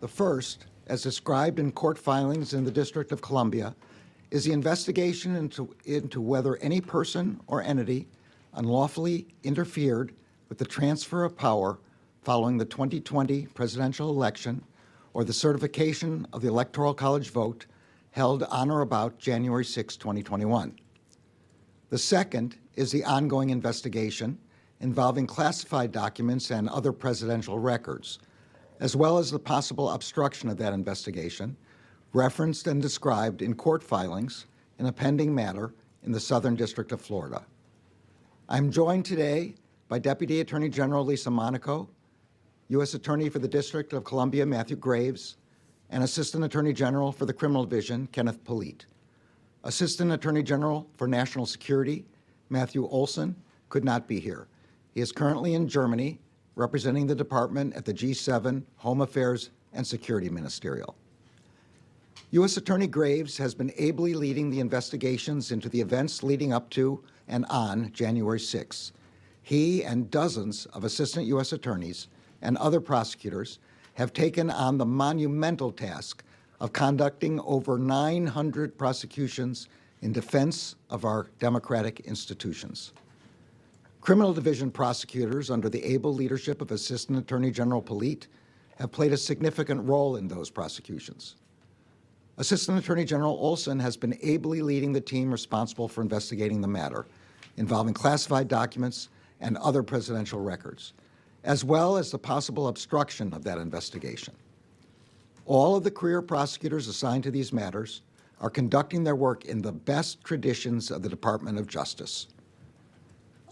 The first, as described in court filings in the District of Columbia, is the investigation into whether any person or entity unlawfully interfered with the transfer of power following the 2020 presidential election or the certification of the Electoral College vote held on or about January 6, 2021. The second is the ongoing investigation involving classified documents and other presidential records, as well as the possible obstruction of that investigation, referenced and described in court filings in a pending matter in the Southern District of Florida. I'm joined today by Deputy Attorney General Lisa Monaco, U.S. Attorney for the District of Columbia Matthew Graves, and Assistant Attorney General for the Criminal Division Kenneth Polite. Assistant Attorney General for National Security Matthew Olson could not be here. He is currently in Germany representing the department at the G7 Home Affairs and Security Ministerial. U.S. Attorney Graves has been ably leading the investigations into the events leading up to and on January 6. He and dozens of assistant U.S. attorneys and other prosecutors have taken on the monumental task of conducting over 900 prosecutions in defense of our democratic institutions. Criminal Division prosecutors under the able leadership of Assistant Attorney General Polite have played a significant role in those prosecutions. Assistant Attorney General Olson has been ably leading the team responsible for investigating the matter involving classified documents and other presidential records, as well as the possible obstruction of that investigation. All of the career prosecutors assigned to these matters are conducting their work in the best traditions of the Department of Justice.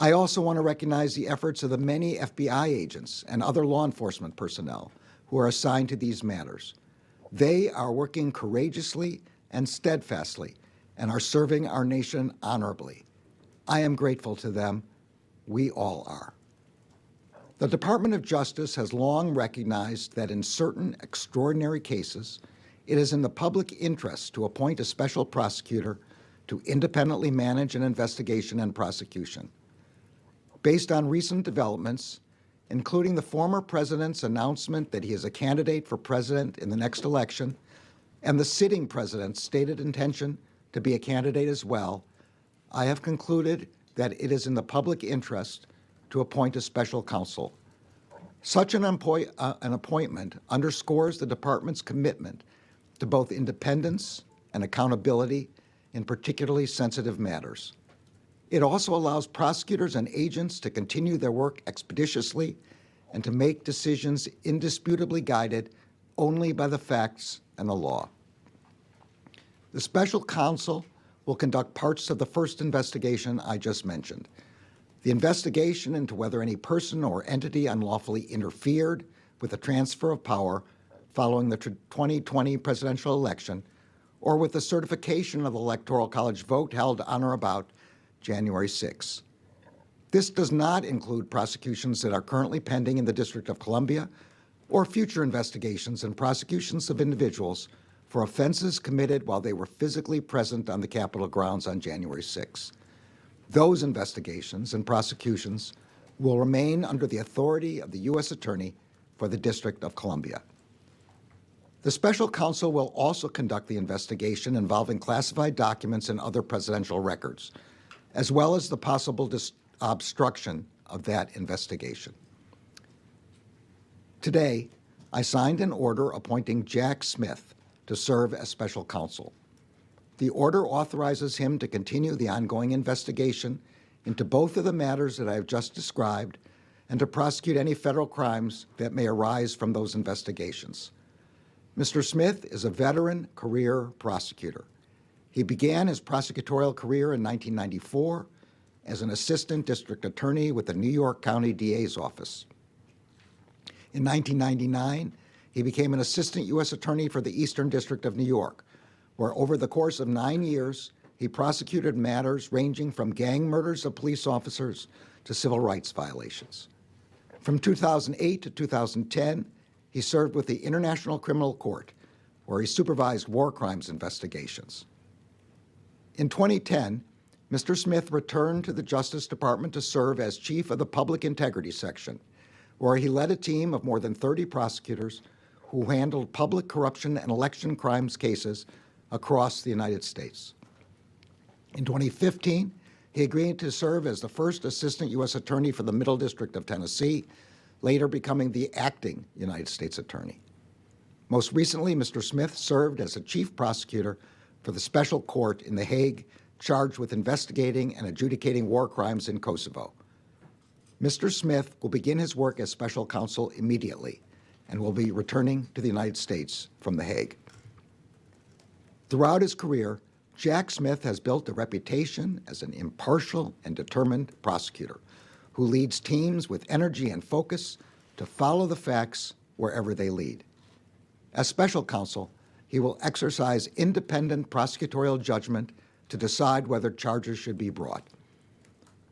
I also want to recognize the efforts of the many FBI agents and other law enforcement personnel who are assigned to these matters. They are working courageously and steadfastly and are serving our nation honorably. I am grateful to them. We all are. The Department of Justice has long recognized that in certain extraordinary cases, it is in the public interest to appoint a special prosecutor to independently manage an investigation and prosecution. Based on recent developments, including the former president's announcement that he is a candidate for president in the next election, and the sitting president's stated intention to be a candidate as well, I have concluded that it is in the public interest to appoint a special counsel. Such an appointment underscores the department's commitment to both independence and accountability in particularly sensitive matters. It also allows prosecutors and agents to continue their work expeditiously and to make decisions indisputably guided only by the facts and the law. The special counsel will conduct parts of the first investigation I just mentioned. The investigation into whether any person or entity unlawfully interfered with the transfer of power following the 2020 presidential election or with the certification of the Electoral College vote held on or about January 6. This does not include prosecutions that are currently pending in the District of Columbia or future investigations and prosecutions of individuals for offenses committed while they were physically present on the Capitol grounds on January 6. Those investigations and prosecutions will remain under the authority of the U.S. Attorney for the District of Columbia. The special counsel will also conduct the investigation involving classified documents and other presidential records, as well as the possible obstruction of that investigation. Today, I signed an order appointing Jack Smith to serve as special counsel. The order authorizes him to continue the ongoing investigation into both of the matters that I have just described and to prosecute any federal crimes that may arise from those investigations. Mr. Smith is a veteran career prosecutor. He began his prosecutorial career in 1994 as an assistant district attorney with the New York County DA's office. In 1999, he became an assistant U.S. attorney for the Eastern District of New York, where over the course of 9 years, he prosecuted matters ranging from gang murders of police officers to civil rights violations. From 2008 to 2010, he served with the International Criminal Court, where he supervised war crimes investigations. In 2010, Mr. Smith returned to the Justice Department to serve as chief of the Public Integrity Section, where he led a team of more than 30 prosecutors who handled public corruption and election crimes cases across the United States. In 2015, he agreed to serve as the first Assistant U.S. Attorney for the Middle District of Tennessee, later becoming the acting United States Attorney. Most recently, Mr. Smith served as a chief prosecutor for the Special Court in The Hague, charged with investigating and adjudicating war crimes in Kosovo. Mr. Smith will begin his work as special counsel immediately and will be returning to the United States from The Hague. Throughout his career, Jack Smith has built a reputation as an impartial and determined prosecutor who leads teams with energy and focus to follow the facts wherever they lead. As special counsel, he will exercise independent prosecutorial judgment to decide whether charges should be brought.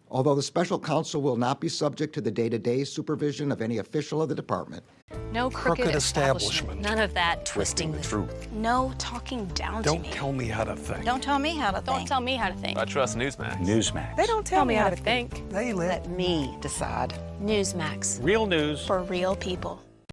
Although the special counsel will not be subject to the day-to-day supervision of any official of the department, no crooked establishment. None of that twisting the truth. No talking down to me. Don't tell me how to think. Don't tell me how to think. Don't tell me how to think. I trust Newsmax. Newsmax. They don't tell me how to think. They let me decide. Newsmax. real news For real people.